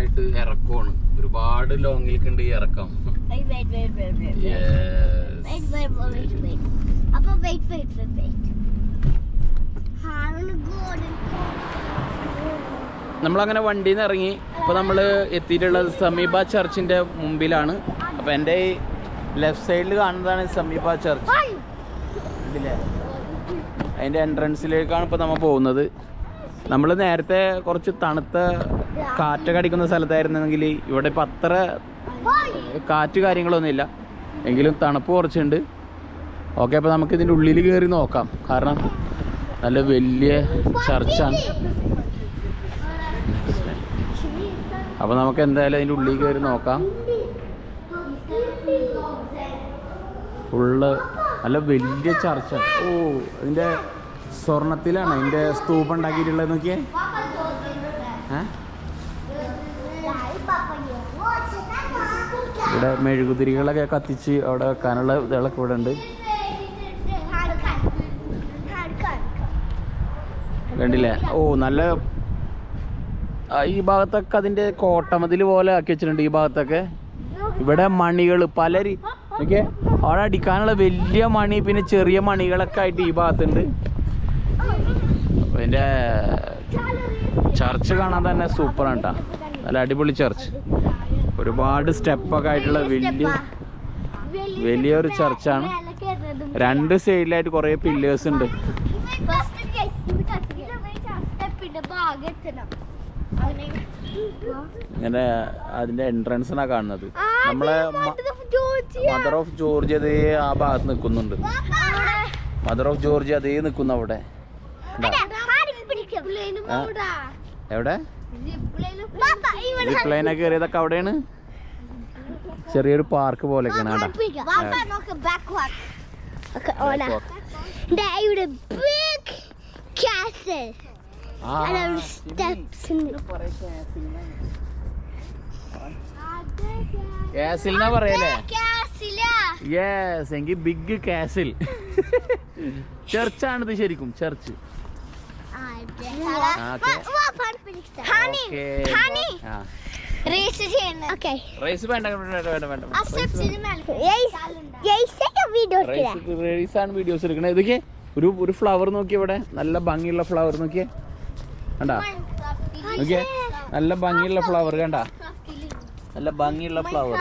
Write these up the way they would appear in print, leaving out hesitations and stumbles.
ഫുള്ളായിട്ട് ഇറക്കമാണ്. ഒരുപാട് ലോങ്ങിലേക്കുണ്ട് ഈ ഇറക്കം. നമ്മളങ്ങനെ വണ്ടിയിൽ നിന്ന് ഇറങ്ങി. ഇപ്പോൾ നമ്മൾ എത്തിയിട്ടുള്ളത് സമീപ ചർച്ചിൻ്റെ മുമ്പിലാണ്. അപ്പോൾ എൻ്റെ ഈ ലെഫ്റ്റ് സൈഡിൽ കാണുന്നതാണ് സമീപ ചർച്ച്. ഇതില്ലേ, അതിൻ്റെ എൻട്രൻസിലേക്കാണ് ഇപ്പോൾ നമ്മൾ പോകുന്നത്. നമ്മൾ നേരത്തെ കുറച്ച് തണുത്ത കാറ്റൊക്കെ അടിക്കുന്ന സ്ഥലത്തായിരുന്നെങ്കിൽ ഇവിടെ ഇപ്പം അത്ര കാറ്റ് കാര്യങ്ങളൊന്നുമില്ല, എങ്കിലും തണുപ്പ് കുറച്ചുണ്ട്. ഓക്കെ, അപ്പോൾ നമുക്ക് ഇതിൻ്റെ ഉള്ളിൽ കയറി നോക്കാം. കാരണം നല്ല വലിയ ചർച്ചാണ്. അപ്പോൾ നമുക്ക് എന്തായാലും അതിൻ്റെ ഉള്ളിൽ കയറി നോക്കാം. ഫുള്ള് നല്ല വലിയ ചർച്ചാണ്. ഓ, അതിൻ്റെ സ്വർണത്തിലാണ് അതിൻ്റെ സ്തൂപം ഉണ്ടാക്കിയിട്ടുള്ളത്. നോക്കിയേ, ഇവിടെ മെഴുകുതിരികളൊക്കെ കത്തിച്ച് അവിടെ വെക്കാനുള്ള ഇതുകളൊക്കെ ഇവിടെ ഉണ്ട്. കണ്ടില്ലേ? ഓ, നല്ല ഈ ഭാഗത്തൊക്കെ അതിൻ്റെ കോട്ടമതിൽ പോലെ ആക്കി വെച്ചിട്ടുണ്ട്. ഈ ഭാഗത്തൊക്കെ ഇവിടെ മണികൾ പല ഓക്കെ, അവിടെ അടിക്കാനുള്ള വലിയ മണി പിന്നെ ചെറിയ മണികളൊക്കെ ആയിട്ട് ഈ ഭാഗത്തുണ്ട്. അതിൻ്റെ ചർച്ച് കാണാൻ തന്നെ സൂപ്പറാണ് കേട്ടോ. നല്ല അടിപൊളി ചർച്ച്, ഒരുപാട് സ്റ്റെപ്പൊക്കെ ആയിട്ടുള്ള വലിയൊരു ചർച്ചാണ്. രണ്ട് സൈഡിലായിട്ട് കുറേ പില്ലേഴ്സ് ഉണ്ട്. ഇങ്ങനെ അതിൻ്റെ എൻട്രൻസിനാണ് കാണുന്നത്. നമ്മളെ മദർ ഓഫ് ജോർജ് അതേ ആ ഭാഗത്ത് നിൽക്കുന്നുണ്ട്. മദർ ഓഫ് ജോർജ് അതേ നിൽക്കുന്നു അവിടെ. എവിടെ പ്ലെയിനൊക്കെ കയറിയതൊക്കെ അവിടെയാണ്. ചെറിയൊരു പാർക്ക് പോലെയൊക്കെയാണ് കേട്ടോ. കാസിൽ പറയല്ലേ? യെസ്, എങ്കിൽ ബിഗ് കാസിൽ ചർച്ചാണിത് ശരിക്കും, ചർച്ച്. റേസ് വേണ്ട, റേസാണ് വീഡിയോസ് എടുക്കണേ. ഇതൊക്കെ ഒരു ഫ്ലവർ നോക്കിയേ, ഇവിടെ നല്ല ഭംഗിയുള്ള ഫ്ലവർ നോക്കിയേ, കണ്ടാ? നോക്കിയേ, നല്ല ഭംഗിയുള്ള ഫ്ലവർ കണ്ടാ? നല്ല ഭംഗിയുള്ള ഫ്ലവർ.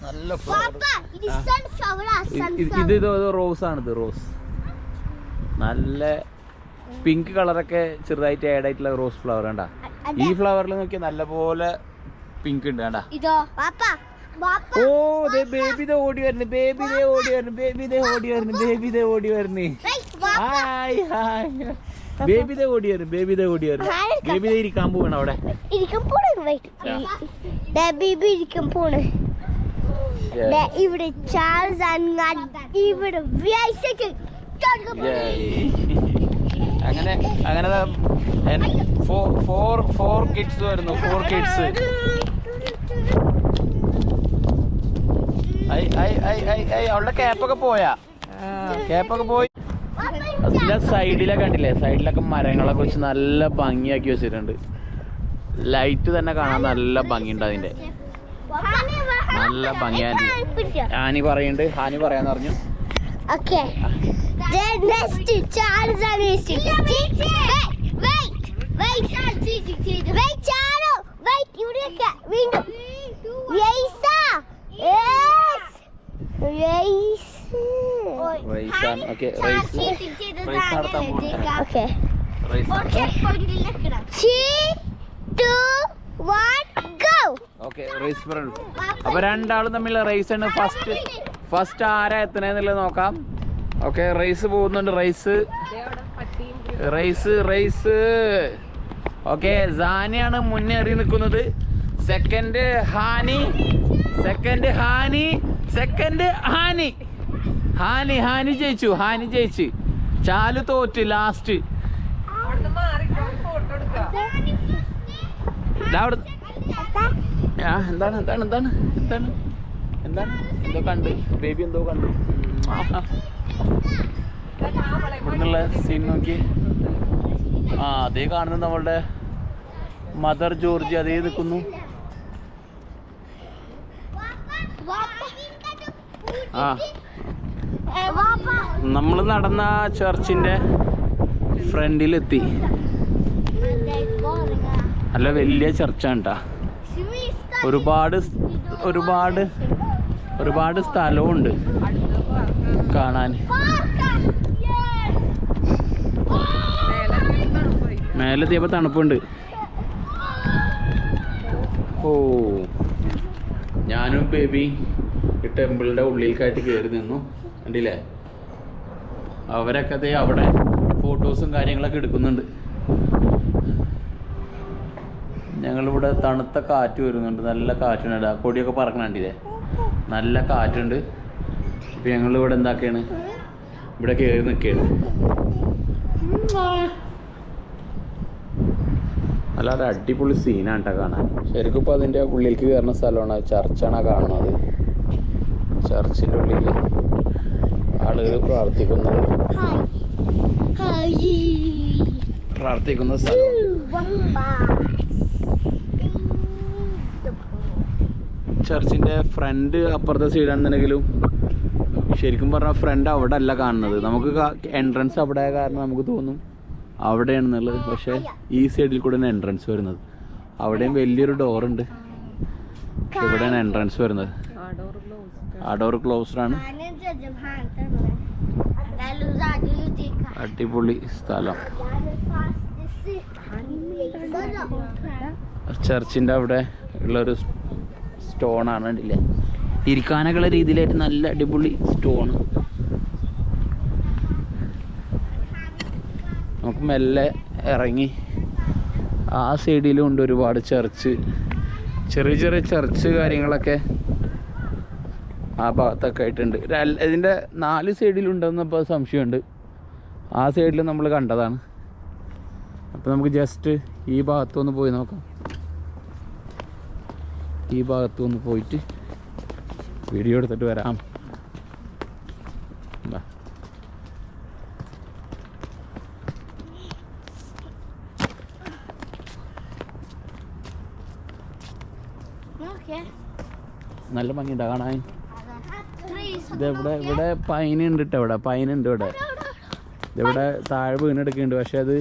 നല്ല ഇത് റോസ് ആണിത്, റോസ്. നല്ല പിങ്ക് കളറൊക്കെ ചെറുതായിട്ട് ആഡ് ആയിട്ടുള്ള റോസ് ഫ്ലവർ കണ്ടാ? ഈ ഫ്ലവറിൽ നോക്കിയാൽ നല്ല പോലെ പിങ്ക് ഉണ്ട് കണ്ടാ? ഓ, ബേബി ദേ ഓടി വരുന്നു, ബേബി ദേ ഓടി വരുന്നു, ബേബി ദേ ഓടി വരുന്നു, ബേബി ദേ ഓടി വരുന്നു. ഹായ് ഹായ്, ബേബി ദേ ഓടി വരുന്നു, ബേബി ദേ ഓടി വരുന്നു. ബേബി ദേ ഇരിക്കാൻ പോകണം അവിടെ. ഇവിടെ ചാൾസ് ഇവിടെ അങ്ങനെ അങ്ങനെ ഫോർ കിഡ്സ് വരുന്നു, 4 കിഡ്സ്. അവളുടെ ക്യാപ്പൊക്കെ പോയാ? ക്യാപ്പൊക്കെ പോയി. അതിന്റെ സൈഡിലൊക്കെ കണ്ടില്ലേ, സൈഡിലൊക്കെ മരങ്ങളൊക്കെ വെച്ച് നല്ല ഭംഗിയാക്കി വെച്ചിട്ടുണ്ട്. ലൈറ്റ് തന്നെ കാണാൻ നല്ല ഭംഗിയുണ്ട് അതിന്റെ, നല്ല ഭംഗിയായി. ഹാനി പറയുന്നുണ്ട്, ഹാനി പറയാന്ന് പറഞ്ഞു. അപ്പൊ രണ്ടാളും തമ്മിലുള്ള റേസ് ആണ്. ഫസ്റ്റ് ആരാ എത്തണെന്നുള്ളത് നോക്കാം. ഓക്കെ, റേസ് പോകുന്നുണ്ട്. റേസ് ഓക്കെ, സാനിയാണ് മുന്നേറി നിൽക്കുന്നത്. സെക്കൻഡ് ഹാനി, ഹാനി ജയിച്ചു. ചാലു തോറ്റ് ലാസ്റ്റ്. എന്താണ് എന്തോ കണ്ട്, ബേബി എന്തോ കണ്ടു. ഇവിടുന്നുള്ള സീൻ നോക്കി. ആ അതേ കാണുന്നത് നമ്മളുടെ മദർ ജോർജ് അതേ നിൽക്കുന്നു. ആ നമ്മൾ നടന്ന ചർച്ചിന്റെ ഫ്രണ്ടിലെത്തി. നല്ല വലിയ ചർച്ചാണ് കേട്ടാ. ഒരുപാട് ഒരുപാട് ഒരുപാട് സ്ഥലമുണ്ട് കാണാൻ. മേലെത്തിയപ്പോൾ തണുപ്പുണ്ട്. ഓ ഞാനും ബേബി ഈ ടെമ്പിളിൻ്റെ ഉള്ളിലേക്കായിട്ട് കയറി നിന്നു. കണ്ടില്ലേ, അവരൊക്കെ അതേ അവിടെ ഫോട്ടോസും കാര്യങ്ങളൊക്കെ എടുക്കുന്നുണ്ട്. ഞങ്ങളിവിടെ തണുത്ത കാറ്റ് വരുന്നുണ്ട്, നല്ല കാറ്റുണ്ട്. ആ കൊടിയൊക്കെ പറക്കണണ്ടില്ലേ, നല്ല കാറ്റുണ്ട്. ഇപ്പം ഞങ്ങളിവിടെ എന്താക്കുകയാണ്, ഇവിടെ കയറി നിൽക്കുകയാണ്. നല്ല അടിപൊളി സീനാണ് കേട്ടോ കാണാൻ. ശരിക്കും ഇപ്പോൾ അതിൻ്റെ ഉള്ളിലേക്ക് കയറുന്ന സ്ഥലമാണ്, ചർച്ചാണ് കാണുന്നത്. ചർച്ചിൻ്റെ ഉള്ളിൽ ആളുകൾ പ്രാർത്ഥിക്കുന്ന സ്ഥലമാണ്. ചർച്ചിൻ്റെ ഫ്രണ്ട് അപ്പുറത്തെ സൈഡാണെന്നുണ്ടെങ്കിലും ശരിക്കും പറഞ്ഞാൽ ഫ്രണ്ട് അവിടെ അല്ല കാണുന്നത്. നമുക്ക് എൻട്രൻസ് അവിടെ കാരണം നമുക്ക് തോന്നും അവിടെയാണെന്നുള്ളത്. പക്ഷേ ഈ സൈഡിൽ കൂടെയാണ് എൻട്രൻസ് വരുന്നത്. അവിടെയും വലിയൊരു ഡോറുണ്ട്, ഇവിടെയാണ് എൻട്രൻസ് വരുന്നത്. ആ ഡോർ ക്ലോസ്ഡ് ആണ്. അടിപൊളി സ്ഥലം. ചർച്ചിൻ്റെ അവിടെ ഉള്ളൊരു സ്റ്റോണാണ്, കണ്ടില്ലേ, ഇരിക്കാനൊക്കെയുള്ള രീതിയിലായിട്ട് നല്ല അടിപൊളി സ്റ്റോണ്. നമുക്ക് മെല്ലെ ഇറങ്ങി ആ സൈഡിലും ഉണ്ട് ഒരുപാട് ചർച്ച്, ചെറിയ ചെറിയ ചർച്ച് കാര്യങ്ങളൊക്കെ ആ ഭാഗത്തൊക്കെ ആയിട്ടുണ്ട്. ഇതിൻ്റെ 4 സൈഡിലുണ്ടെന്നപ്പോൾ സംശയമുണ്ട്. ആ സൈഡിൽ നമ്മൾ കണ്ടതാണ്. അപ്പോൾ നമുക്ക് ജസ്റ്റ് ഈ ഭാഗത്തൊന്ന് പോയി നോക്കാം. ഈ ഭാഗത്തൊന്ന് പോയിട്ട് വീഡിയോ എടുത്തിട്ട് വരാം. നല്ല ഭംഗിയുണ്ടോ കാണാൻ? ഇവിടെ പൈനുണ്ട് കേട്ടോ, ഇവിടെ പൈനുണ്ട്. ഇവിടെ താഴെ വീണെടുക്കുന്നുണ്ട്. പക്ഷെ അത്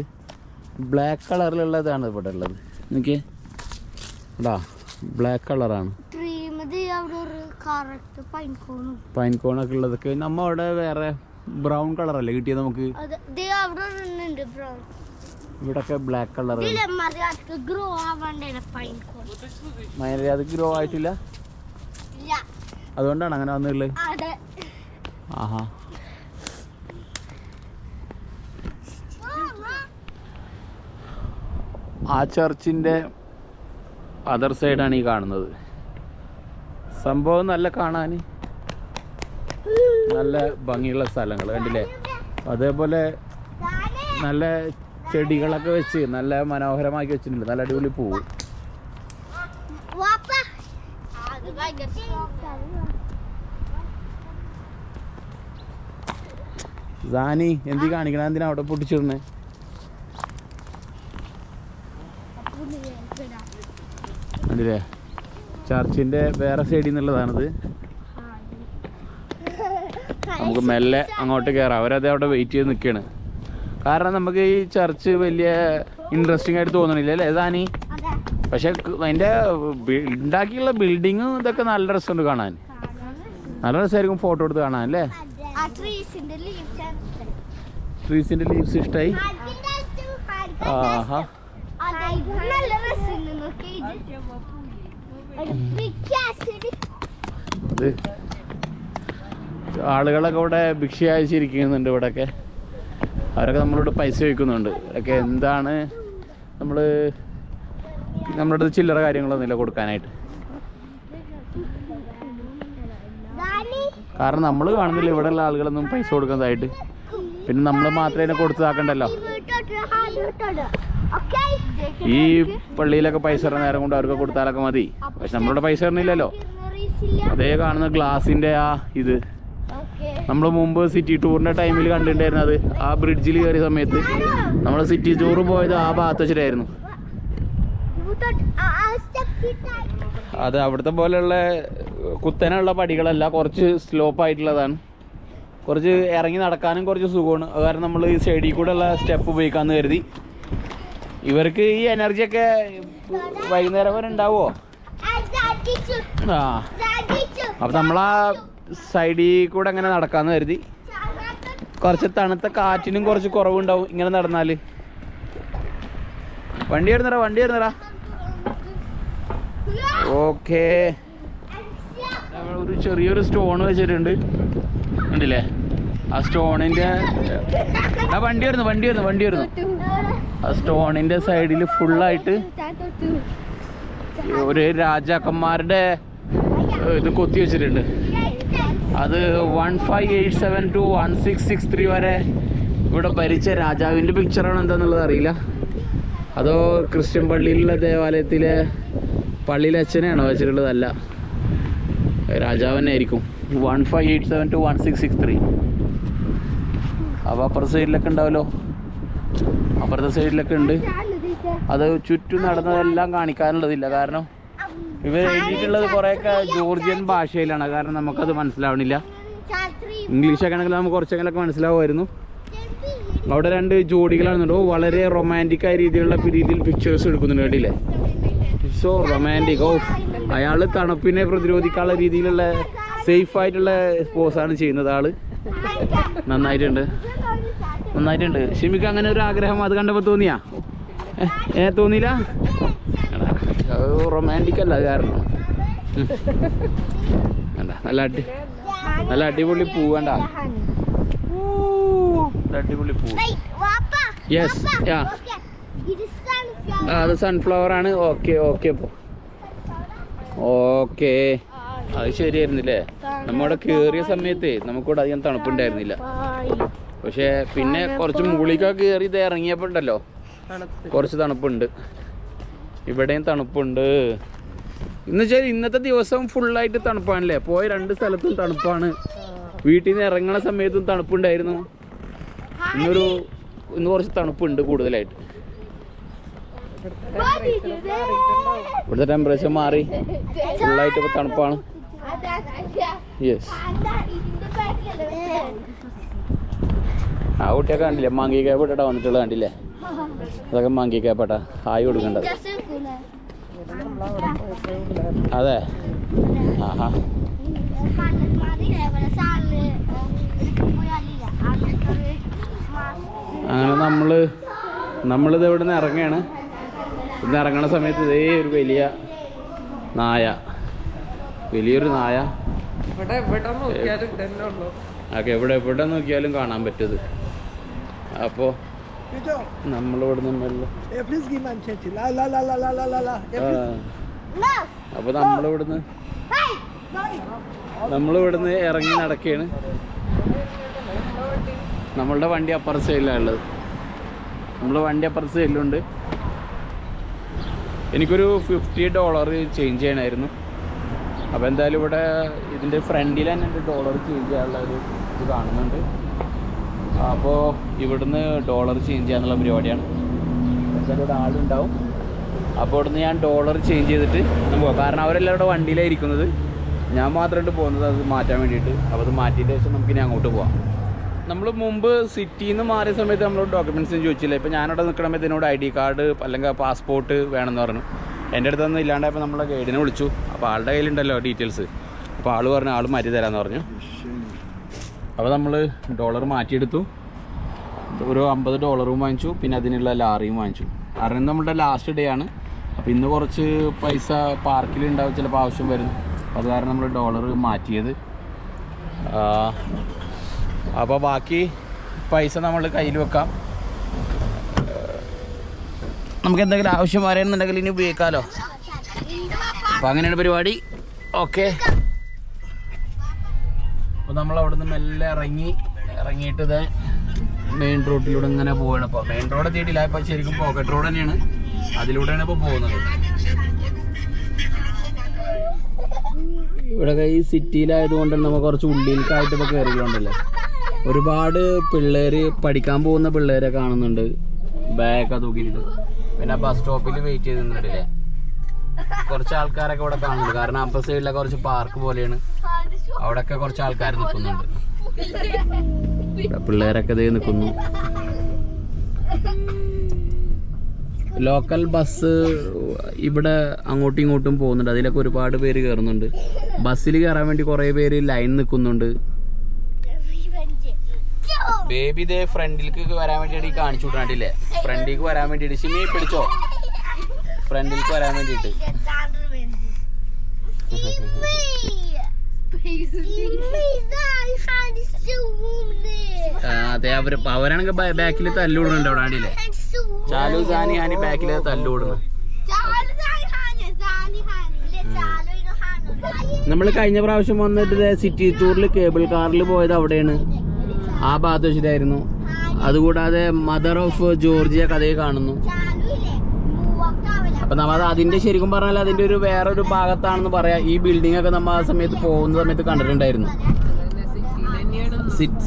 ബ്ലാക്ക് കളറിലുള്ളതാണ് ഇവിടെ ഉള്ളത്. എനിക്ക് ഇടാ ബ്ലാക്ക് കളറാണ്. പൈൻ കോണൊക്കെ ഉള്ളതൊക്കെ നമ്മ അവിടെ വേറെ ബ്രൗൺ കളറല്ലേ കിട്ടിയത് നമുക്ക്. ഇവിടൊക്കെ ബ്ലാക്ക് കളർ. അത് ഗ്രോ ആയിട്ടില്ല, അതുകൊണ്ടാണ് അങ്ങനെ വന്നുള്ളത്. ആഹാ, ആ ചർച്ചിൻ്റെ അതർ സൈഡാണ് ഈ കാണുന്നത്. സംഭവം നല്ല കാണാൻ നല്ല ഭംഗിയുള്ള സ്ഥലങ്ങൾ കണ്ടില്ലേ. അതേപോലെ നല്ല ചെടികളൊക്കെ വെച്ച് നല്ല മനോഹരമാക്കി വെച്ചിട്ടുണ്ട്. നല്ല അടിപൊളി പൂവ്. സാനി എന്തി കാണിക്കണ, എന്തിനാ അവിടെ പൊട്ടിച്ചിടണേ? കണ്ടില്ലേ, ചർച്ചിൻ്റെ വേറെ സൈഡിൽ നിന്നുള്ളതാണിത്. നമുക്ക് മെല്ലെ അങ്ങോട്ട് കയറാം. അവരത് അവിടെ വെയിറ്റ് ചെയ്ത് നിൽക്കുകയാണ്. കാരണം നമുക്ക് ഈ ചർച്ച് വലിയ ഇൻട്രസ്റ്റിംഗ് ആയിട്ട് തോന്നണില്ല അല്ലേ സാനി? പക്ഷെ അതിൻ്റെ ഉണ്ടാക്കിയുള്ള ബിൽഡിങ്ങും ഇതൊക്കെ നല്ല രസമുണ്ട് കാണാൻ. നല്ല രസമായിരിക്കും ഫോട്ടോ എടുത്ത് കാണാൻ അല്ലേ? ട്രീസിൻ്റെ ലീവ്സ് ഇഷ്ടമായി. ആഹാ, അത് ആളുകളൊക്കെ ഇവിടെ ഭിക്ഷ അയച്ചിരിക്കുന്നുണ്ട്. ഇവിടെയൊക്കെ അവരൊക്കെ നമ്മളോട് പൈസ ചോദിക്കുന്നുണ്ട്. ഒക്കെ എന്താണ്, നമ്മുടെ അടുത്ത് ചില്ലറ കാര്യങ്ങളൊന്നുമില്ല കൊടുക്കാനായിട്ട്. കാരണം നമ്മൾ കാണുന്നില്ല ഇവിടെയുള്ള ആളുകളൊന്നും പൈസ കൊടുക്കുന്നതായിട്ട്. പിന്നെ നമ്മൾ മാത്രമേ കൊടുത്തതാക്കണ്ടല്ലോ. ഈ പള്ളിയിലൊക്കെ പൈസ ഇടുന്ന നേരം കൊണ്ട് അവർക്ക് കൊടുത്താലൊക്കെ മതി. പക്ഷെ നമ്മളുടെ പൈസ ഇടുന്നില്ലല്ലോ. അതേ കാണുന്ന ഗ്ലാസിൻ്റെ ആ ഇത് നമ്മൾ മുമ്പ് സിറ്റി ടൂറിൻ്റെ ടൈമിൽ കണ്ടിട്ടുണ്ടായിരുന്നത് ആ ബ്രിഡ്ജിൽ കയറിയ സമയത്ത് നമ്മൾ സിറ്റി ടൂർ പോയത് ആ ഭാഗത്ത് വെച്ചിട്ടായിരുന്നു. അത് അവിടുത്തെ പോലെയുള്ള കുത്തനുള്ള പടികളല്ല, കുറച്ച് സ്ലോപ്പ് ആയിട്ടുള്ളതാണ്. കുറച്ച് ഇറങ്ങി നടക്കാനും കുറച്ച് സുഖമാണ്. അത് കാരണം നമ്മൾ ഈ സൈഡിൽ കൂടെ ഉള്ള സ്റ്റെപ്പ് ഉപയോഗിക്കാമെന്ന് കരുതി. ഇവർക്ക് ഈ എനർജിയൊക്കെ വൈകുന്നേരം വരെ ഉണ്ടാവുമോ? ആ, അപ്പം നമ്മളാ സൈഡിൽ കൂടെ അങ്ങനെ നടക്കാമെന്ന് കരുതി. കുറച്ച് തണുത്ത കാറ്റിനും കുറച്ച് കുറവുണ്ടാവും ഇങ്ങനെ നടന്നാൽ. വണ്ടി വരുന്നടാ. ഓക്കേ, ഒരു ചെറിയൊരു സ്റ്റോൺ വെച്ചിട്ടുണ്ട്, കണ്ടില്ലേ? ആ സ്റ്റോണിൻ്റെ വണ്ടി വരുന്നു. ആ സ്റ്റോണിൻ്റെ സൈഡിൽ ഫുള്ളായിട്ട് ഒരു രാജാക്കന്മാരുടെ ഇത് കൊത്തി വെച്ചിട്ടുണ്ട്. അത് 1587 to 1663 വരെ ഇവിടെ ഭരിച്ച രാജാവിൻ്റെ പിക്ചറാണ്. എന്താണെന്നുള്ളത് അറിയില്ല. അതോ ക്രിസ്ത്യൻ പള്ളിയിലുള്ള ദേവാലയത്തിലെ പള്ളിയിലെ അച്ഛനെയാണോ വെച്ചിട്ടുള്ളതല്ല, രാജാവന്നെ ആയിരിക്കും. 1587 to 1663. അപ്പോൾ അപ്പുറത്തെ സൈഡിലൊക്കെ ഉണ്ടാവല്ലോ, അപ്പുറത്തെ സൈഡിലൊക്കെ ഉണ്ട്. അത് ചുറ്റും നടന്നതെല്ലാം കാണിക്കാനുള്ളതില്ല, കാരണം ഇവർ എഴുതിയിട്ടുള്ളത് കുറേയൊക്കെ ജോർജിയൻ ഭാഷയിലാണ്. കാരണം നമുക്കത് മനസ്സിലാവണില്ല. ഇംഗ്ലീഷൊക്കെ ആണെങ്കിൽ നമുക്ക് കുറച്ചെങ്കിലൊക്കെ മനസ്സിലാവുമായിരുന്നു. അവിടെ 2 ജോഡികളാണെന്നുണ്ടോ, വളരെ റൊമാൻറ്റിക് ആയ രീതിയിൽ പിക്ചേഴ്സ് എടുക്കുന്നുണ്ട്, കേട്ടില്ലേ? So romantic. അയാൾ തണുപ്പിനെ പ്രതിരോധിക്കാനുള്ള രീതിയിലുള്ള സേഫ് ആയിട്ടുള്ള പോസാണ് ചെയ്യുന്നത്. ആള് നന്നായിട്ടുണ്ട്. ഷിമിക്ക് അങ്ങനെ ഒരു ആഗ്രഹം അത് കണ്ടപ്പോൾ തോന്നിയാ? തോന്നിയില്ല? റൊമാൻറ്റിക് അല്ല അത് കാരണം. നല്ല അടിപൊളി പൂ വേണ്ട, അടിപൊളി പൂ. യെസ്, അത് സൺഫ്ലവർ ആണ്. ഓക്കെ, അത് ശരിയായിരുന്നില്ലേ? നമ്മവിടെ കയറിയ സമയത്ത് നമുക്കിവിടെ അധികം തണുപ്പുണ്ടായിരുന്നില്ല. പക്ഷേ പിന്നെ കുറച്ച് മുകളിലേക്കൊക്കെ കയറി ഇത് ഇറങ്ങിയപ്പോൾ ഉണ്ടല്ലോ കുറച്ച് തണുപ്പുണ്ട്. ഇവിടെയും തണുപ്പുണ്ട്. എന്നുവെച്ചാൽ ഇന്നത്തെ ദിവസം ഫുള്ളായിട്ട് തണുപ്പാണല്ലേ. പോയ 2 സ്ഥലത്തും തണുപ്പാണ്. വീട്ടിൽ നിന്ന് ഇറങ്ങണ സമയത്തും തണുപ്പുണ്ടായിരുന്നു. ഇന്ന് കുറച്ച് തണുപ്പുണ്ട് കൂടുതലായിട്ട്. ഇവിടുത്തെ ടെമ്പറേച്ചർ മാറി, ഫുള്ളായിട്ട് ഇപ്പോൾ തണുപ്പാണ്. യെസ്, ആ കുട്ടിയൊക്കെ കണ്ടില്ലേ മാങ്കി കേപ്പിട്ടാ വന്നിട്ടുള്ളത്, കണ്ടില്ലേ? അതൊക്കെ മാങ്കി കേപ്പാട്ടാ. ഹായ് കൊടുക്കേണ്ടത്. അതെ, ആഹാ. അങ്ങനെ നമ്മളിത് ഇവിടെ നിന്ന് ഇറങ്ങുകയാണ്. ഇന്ന് ഇറങ്ങണ സമയത്ത് ഇതേ ഒരു വലിയൊരു നായ ഓക്കെ എവിടെ നോക്കിയാലും കാണാൻ പറ്റത്. അപ്പോൾ നമ്മളിവിടുന്ന് അപ്പോൾ നമ്മളിവിടുന്ന് ഇറങ്ങി നടക്കുകയാണ്. നമ്മളുടെ വണ്ടി അപ്പുറത്തെ സൈഡിലാണ് ഉള്ളത്. അപ്പുറത്തെ സൈഡിലുണ്ട്. എനിക്കൊരു $50 ചേഞ്ച് ചെയ്യണമായിരുന്നു. അപ്പോൾ എന്തായാലും ഇവിടെ ഇതിൻ്റെ ഫ്രണ്ടിൽ തന്നെ $1 ചേഞ്ച് ചെയ്യാനുള്ള ഒരു ഇത് കാണുന്നുണ്ട്. അപ്പോൾ ഇവിടുന്ന് $1 ചേഞ്ച് ചെയ്യാനുള്ള പരിപാടിയാണ്. എന്തായാലും ഇവിടെ ആളുണ്ടാവും. അപ്പോൾ ഇവിടുന്ന് ഞാൻ $1 ചേഞ്ച് ചെയ്തിട്ട് പോകാം. കാരണം അവരെല്ലാം ഇവിടെ വണ്ടിയിലായിരിക്കുന്നത്, ഞാൻ മാത്രമായിട്ട് പോകുന്നത് അത് മാറ്റാൻ വേണ്ടിയിട്ട്. അപ്പോൾ അത് മാറ്റിയിട്ട് ശേഷം നമുക്കിനി അങ്ങോട്ട് പോകാം. നമ്മൾ മുമ്പ് സിറ്റിയിൽ നിന്ന് മാറിയ സമയത്ത് നമ്മൾ ഡോക്യുമെൻറ്റ്സും ചോദിച്ചില്ല. ഇപ്പോൾ ഞാനവിടെ നിൽക്കണമെങ്കിൽ ഇതിനോട് ID കാർഡ് അല്ലെങ്കിൽ പാസ്പോർട്ട് വേണമെന്ന് പറഞ്ഞു. എൻ്റെ അടുത്തൊന്നും ഇല്ലാണ്ടായപ്പോൾ നമ്മളെ ഗൈഡിനെ വിളിച്ചു. അപ്പോൾ ആളുടെ കയ്യിലുണ്ടല്ലോ ഡീറ്റെയിൽസ്. അപ്പോൾ ആൾ പറഞ്ഞു ആൾ മാറ്റി തരാമെന്ന് പറഞ്ഞു. അപ്പോൾ നമ്മൾ $1 മാറ്റിയെടുത്തു. ഒരു $50 വാങ്ങിച്ചു. പിന്നെ അതിനുള്ള ലാറിയും വാങ്ങിച്ചു. കാരണം നമ്മളുടെ ലാസ്റ്റ് ഡേ ആണ്. അപ്പോൾ ഇന്ന് കുറച്ച് പൈസ പാർക്കിലുണ്ടാവും, ചിലപ്പോൾ ആവശ്യം വരും. അത് കാരണം നമ്മൾ $1 മാറ്റിയത്. അപ്പോൾ ബാക്കി പൈസ നമ്മൾ കയ്യിൽ വെക്കാം. നമുക്ക് എന്തെങ്കിലും ആവശ്യം വരണമെന്നുണ്ടെങ്കിൽ ഇനി ഉപയോഗിക്കാമല്ലോ. അപ്പോൾ അങ്ങനെയാണ് പരിപാടി. ഓക്കെ, അപ്പോൾ നമ്മൾ അവിടെ നിന്ന് മെല്ലെ ഇറങ്ങിയിട്ട് ഇത് മെയിൻ റോഡിലൂടെ ഇങ്ങനെ പോവുകയാണ്. ഇപ്പോൾ മെയിൻ റോഡ് എത്തിയിട്ടില്ല. ഇപ്പോൾ ശരിക്കും പോക്കറ്റ് റോഡ് തന്നെയാണ്. അതിലൂടെയാണ് ഇപ്പോൾ പോകുന്നത്. ഇവിടെ ഈ സിറ്റിയിലായതുകൊണ്ട് നമുക്ക് കുറച്ച് ഉള്ളിലേക്കായിട്ട് ഇപ്പോൾ കയറിക്കൊണ്ടല്ലേ. ഒരുപാട് പിള്ളേർ പഠിക്കാൻ പോകുന്ന പിള്ളേരെ കാണുന്നുണ്ട്, ബാഗൊക്കെ തൂക്കിയിട്ട്. പിന്നെ ബസ് സ്റ്റോപ്പിൽ വെയിറ്റ് ചെയ്ത് നിന്നിട്ടില്ലേ, കുറച്ച് ആൾക്കാരൊക്കെ ഇവിടെ കാണുന്നുണ്ട്. കാരണം അപ്പർ സൈഡിലൊക്കെ കുറച്ച് പാർക്ക് പോലെയാണ്, അവിടെയൊക്കെ കുറച്ച് ആൾക്കാർ നിൽക്കുന്നുണ്ട്. പിള്ളേരൊക്കെ ഇതേ നിൽക്കുന്നു. ലോക്കൽ ബസ് ഇവിടെ അങ്ങോട്ടും ഇങ്ങോട്ടും പോകുന്നുണ്ട്, അതിലൊക്കെ ഒരുപാട് പേര് കയറുന്നുണ്ട്. ബസ്സിൽ കയറാൻ വേണ്ടി കുറേ പേര് ലൈൻ നിൽക്കുന്നുണ്ട്. ബേബി ഇതേ ഫ്രണ്ടിലേക്ക് വരാൻ വേണ്ടിയിട്ട് കാണിച്ചു വിട്ടാണ്ടില്ലേ, ഫ്രണ്ടിലേക്ക് വരാൻ വേണ്ടിയിട്ട്. ഷിമി പിടിച്ചോ, ഫ്രണ്ടിലേക്ക് വരാൻ വേണ്ടിയിട്ട്. അതെ, അവരാണെങ്കിൽ ബാക്കിൽ തല്ലുവിടുന്നുണ്ട് അവിടെ ആണ്ടില്ലേ. ചാലു സാനി ഹാനി ബാക്കിൽ തല്ലുവിടുന്നു. നമ്മൾ കഴിഞ്ഞ പ്രാവശ്യം വന്നിട്ട് സിറ്റി ടൂറിൽ കേബിൾ കാറിൽ പോയത് അവിടെയാണ്, ആ ഭാഗത്ത് വെച്ചിട്ടായിരുന്നു. അതുകൂടാതെ മദർ ഓഫ് ജോർജിയ കഥയെ കാണുന്നു. അപ്പൊ നമ്മൾ അതിന്റെ ശരിക്കും പറഞ്ഞാൽ അതിന്റെ ഒരു വേറൊരു ഭാഗത്താണെന്ന് പറയാം. ഈ ബിൽഡിംഗ് ഒക്കെ നമ്മൾ ആ സമയത്ത് പോകുന്ന സമയത്ത് കണ്ടിട്ടുണ്ടായിരുന്നു.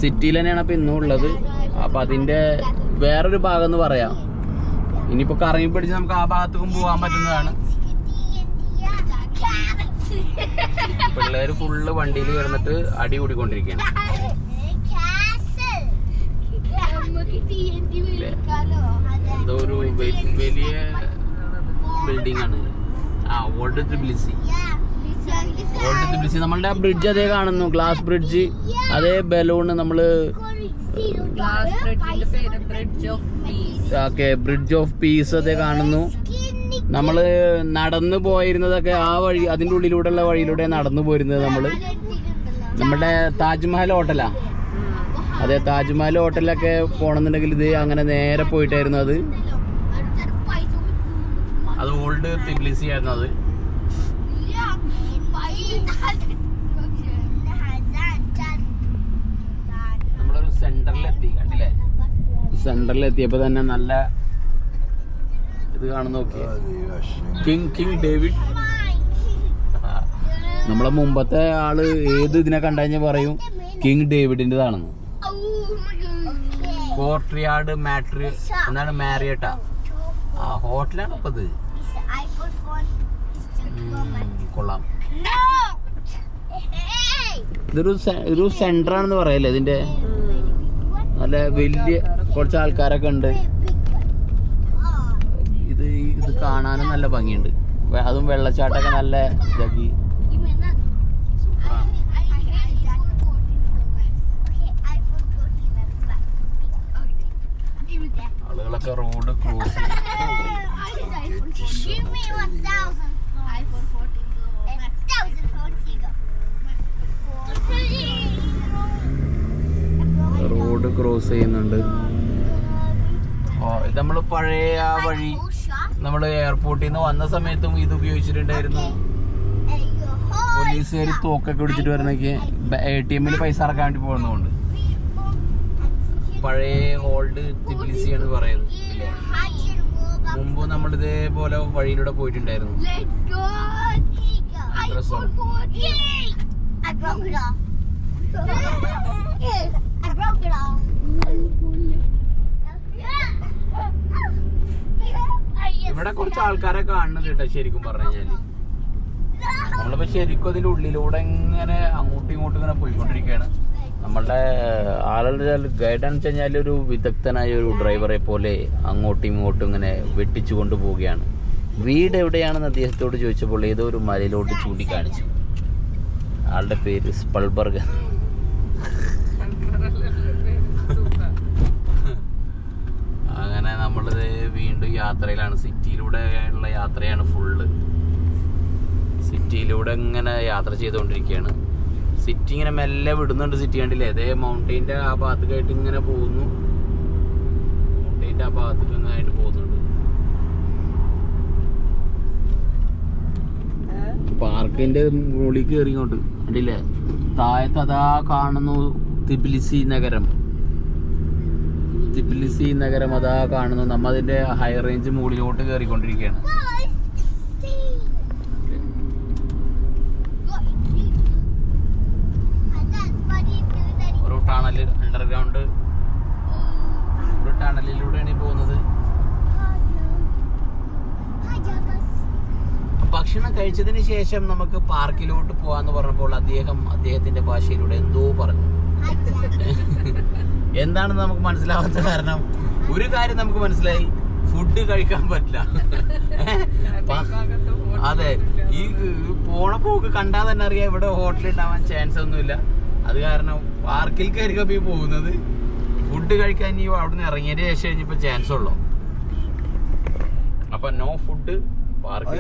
സിറ്റിയിൽ തന്നെയാണ് അപ്പൊ ഇന്നും ഉള്ളത്. അപ്പൊ അതിന്റെ വേറൊരു ഭാഗം എന്ന് പറയാം. ഇനിയിപ്പോ കറങ്ങി പിടിച്ച് നമുക്ക് ആ ഭാഗത്തേക്കും പോകാൻ പറ്റുന്നതാണ്. പിള്ളേര് ഫുള്ള് വണ്ടിയിൽ കിടന്നിട്ട് അടി കൂടിക്കൊണ്ടിരിക്കുകയാണ്. എന്തോ ഒരു വലിയ ബിൽഡിംഗ് ആണ്. ഓൾഡ് ത്രിബിലിസി. നമ്മളുടെ ആ ബ്രിഡ്ജ് അതേ കാണുന്നു, ഗ്ലാസ് ബ്രിഡ്ജ്. അതേ ബലൂണ് നമ്മള് ബ്രിഡ്ജ് ഓഫ് പീസ് അതേ കാണുന്നു. നമ്മള് നടന്നു പോയിരുന്നതൊക്കെ ആ വഴി, അതിന്റെ ഉള്ളിലൂടെയുള്ള വഴിയിലൂടെ നടന്നു പോയിരുന്നത് നമ്മള്. നമ്മുടെ താജ്മഹൽ ഹോട്ടലാ, അതെ, താജ്മഹൽ ഹോട്ടലിലൊക്കെ പോണെന്നുണ്ടെങ്കിൽ ഇത് അങ്ങനെ നേരെ പോയിട്ടായിരുന്നു. അത് ഓൾഡ് തിബ്ലിസി ആയിരുന്നു. അത് നമ്മളൊരു സെന്ററിലെത്തി, കണ്ടില്ലേ? സെന്ററിലെത്തിയപ്പോ തന്നെ നല്ല ഇത് കാണുന്ന നോക്കിയേ, കിങ് ഡേവിഡ്. നമ്മളെ മുമ്പത്തെ ആള് ഏത് ഇതിനെ കണ്ടുകഴിഞ്ഞാൽ പറയും കിങ് ഡേവിഡിൻ്റെതാണെന്ന്. കോർട്ട്യാർഡ് മാട്രി എന്താണ്, മാരിയട്ടാ ഹോട്ടലാണ് അപ്പൊ ഇത്. കൊള്ളാം. ഇതൊരു സെന്റർ ആണെന്ന് പറയല്ലേ ഇതിന്റെ. നല്ല വലിയ കുറച്ച് ആൾക്കാരൊക്കെ ഉണ്ട്. ഇത് കാണാനും നല്ല ഭംഗിയുണ്ട്. അതും വെള്ളച്ചാട്ടമൊക്കെ നല്ല ഇതാക്കി. ആളുകളൊക്കെ റോഡ് ക്രോസ് ചെയ്യും. റോഡ് ക്രോസ് ചെയ്യുന്നുണ്ട്. ഇത് നമ്മൾ പഴയ ആ വഴി നമ്മൾ എയർപോർട്ടിൽ നിന്ന് വന്ന സമയത്തും ഇത് ഉപയോഗിച്ചിട്ടുണ്ടായിരുന്നു. പോലീസുകാർ തോക്കൊക്കെ പിടിച്ചിട്ട് വരുന്നൊക്കെ ATM-ൽ പൈസ ഇറക്കാൻ വേണ്ടി പോകുന്നതുകൊണ്ട്. പഴയ ഓൾഡ് തിബ്ലിസി ആണ് പറയുന്നത്. മുമ്പ് നമ്മൾ ഇതേപോലെ വഴിയിലൂടെ പോയിട്ടുണ്ടായിരുന്നു. ഇവിടെ കുറച്ച് ആൾക്കാരെ കാണുന്നുണ്ട് കേട്ടോ. ശരിക്കും പറഞ്ഞു കഴിഞ്ഞാല് നമ്മളിപ്പോ ശരിക്കും അതിന്റെ ഉള്ളിലൂടെ ഇങ്ങനെ അങ്ങോട്ടും ഇങ്ങോട്ടും ഇങ്ങനെ പോയിക്കൊണ്ടിരിക്കുകയാണ്. നമ്മളുടെ ആളുടെ ഗൈഡാന്ന് വെച്ച് കഴിഞ്ഞാൽ ഒരു വിദഗ്ധനായ ഒരു ഡ്രൈവറെ പോലെ അങ്ങോട്ടും ഇങ്ങോട്ടും ഇങ്ങനെ വെട്ടിച്ചു കൊണ്ടുപോവുകയാണ്. വീട് എവിടെയാണെന്ന് അദ്ദേഹത്തോട് ചോദിച്ചപ്പോൾ ഏതോ ഒരു മലയിലോട്ട് ചൂണ്ടിക്കാണിച്ചു. ആളുടെ പേര് സ്പൾബർഗ്. അങ്ങനെ നമ്മളിത് വീണ്ടും യാത്രയിലാണ്. സിറ്റിയിലൂടെ ഉള്ള യാത്രയാണ് ഫുള്ള്. സിറ്റിയിലൂടെ ഇങ്ങനെ യാത്ര ചെയ്തുകൊണ്ടിരിക്കുകയാണ്. സിറ്റി ഇങ്ങനെ മെല്ലെ വിടുന്നുണ്ട്. സിറ്റി കണ്ടില്ലേ, അതേ മൗണ്ടെയിൻ്റെ ആ ഭാഗത്തേക്കായിട്ട് ഇങ്ങനെ പോകുന്നു. മൗണ്ടെയിൻ്റെ ആ ഭാഗത്തേക്ക് ഇങ്ങനെ ആയിട്ട് പോകുന്നുണ്ട്. പാർക്കിന്റെ മുകളിൽ കയറി ഇങ്ങോട്ട് കണ്ടില്ലേ, താഴത്ത് അതാ കാണുന്നു തിബിലിസി നഗരം. തിബിലിസി നഗരം അതാ കാണുന്നു. നമ്മ അതിന്റെ ഹൈ റേഞ്ച് മുകളിലോട്ട് കയറിക്കൊണ്ടിരിക്കുകയാണ്. ടണൽ, അണ്ടർഗ്രൗണ്ട് ഒരു ടണലിലൂടെയാണ് ഈ പോകുന്നത്. ഭക്ഷണം കഴിച്ചതിന് ശേഷം നമുക്ക് പാർക്കിലോട്ട് പോവാന്ന് പറഞ്ഞപ്പോൾ അദ്ദേഹത്തിന്റെ ഭാഷയിലൂടെ എന്തോ പറഞ്ഞു. എന്താണെന്ന് നമുക്ക് മനസ്സിലാവാത്ത കാരണം ഒരു കാര്യം നമുക്ക് മനസ്സിലായി, ഫുഡ് കഴിക്കാൻ പറ്റില്ല. അതെ, ഈ പോണ പോക്ക് കണ്ടാൽ തന്നെ അറിയാം ഇവിടെ ഹോട്ടൽ ഉണ്ടാവാൻ ചാൻസ് ഒന്നുമില്ല. അത് കാരണം പാർക്കിൽ കയറി പോകുന്നത് ഫുഡ് കഴിക്കാൻ ഇനി അവിടുന്ന് ഇറങ്ങിയതിന് ശേഷം കഴിഞ്ഞപ്പോ ചാൻസ് ഉള്ളു. അപ്പൊ നോ ഫുഡ് പാർക്കിൽ.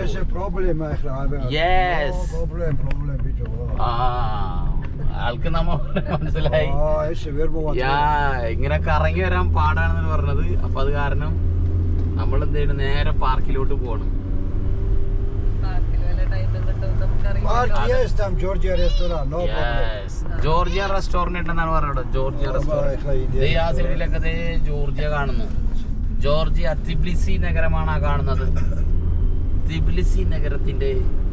ആൾക്ക് നമ്മ മനസ്സിലായി ഇങ്ങനെ കറങ്ങി വരാൻ പാടാണെന്ന് പറഞ്ഞത്. അപ്പൊ അത് കാരണം നമ്മൾ എന്ത് ചെയ്യണം, നേരെ പാർക്കിലോട്ട് പോകണം. ജോർജിയ റെസ്റ്റോറന്റ് എന്നാണ് പറഞ്ഞത്. ജോർജിയ റെസ്റ്റോറന്റ് ആ സൈഡിലൊക്കെ ജോർജിയ കാണുന്നു. ജോർജിയ തിബ്ലിസി നഗരമാണ് ആ കാണുന്നത്. തിബ്ലിസി നഗരത്തിന്റെ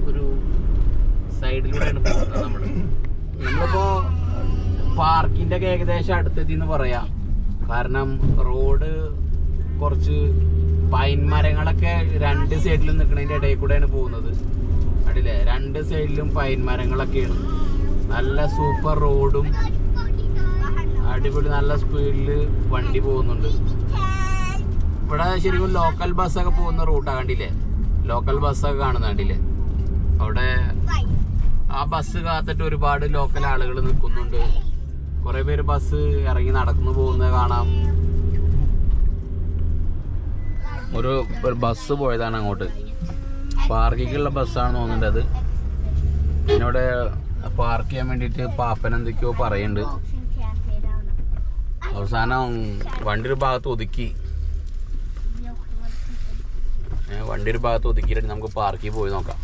ഒരു സൈഡിലൂടെയാണ് പോകുന്നത്. നമ്മളിപ്പോ പാർക്കിന്റെ ഒക്കെ ഏകദേശം അടുത്തെത്തിന്ന് പറയാം. കാരണം റോഡ് കുറച്ച് പൈൻ മരങ്ങളൊക്കെ രണ്ട് സൈഡിലും നിൽക്കുന്നതിന്റെ ഇടയിൽ കൂടെയാണ് പോകുന്നത്. അടിയില്ലേ, രണ്ട് സൈഡിലും പൈൻ മരങ്ങളൊക്കെയാണ്. നല്ല സൂപ്പർ റോഡും അടിപൊളി നല്ല സ്പീഡില് വണ്ടി പോകുന്നുണ്ട്. ഇവിടെ ശരിക്കും ലോക്കൽ ബസ്സൊക്കെ പോകുന്ന റൂട്ടാ. കണ്ടില്ലേ, ലോക്കൽ ബസ്സൊക്കെ കാണുന്ന കണ്ടില്ലേ. അവിടെ ആ ബസ് കാത്തിട്ട് ഒരുപാട് ലോക്കൽ ആളുകൾ നിൽക്കുന്നുണ്ട്. കുറെ പേര് ബസ് ഇറങ്ങി നടക്കുന്നു പോകുന്നത് കാണാം. ഒരു ബസ് പോയതാണ് അങ്ങോട്ട്, പാർക്കിങ്ങുള്ള ബസ്സാണെന്ന് തോന്നുന്നുണ്ട് അത്. എന്നോട് പാർക്ക് ചെയ്യാൻ വേണ്ടിയിട്ട് പാപ്പൻ എന്തൊക്കെയോ പറയുന്നുണ്ട്. അവസാനം വണ്ടി ഒരു ഭാഗത്ത് ഒതുക്കി, വണ്ടി ഒരു ഭാഗത്ത് ഒതുക്കിയിട്ട് നമുക്ക് പാർക്കിൽ പോയി നോക്കാം.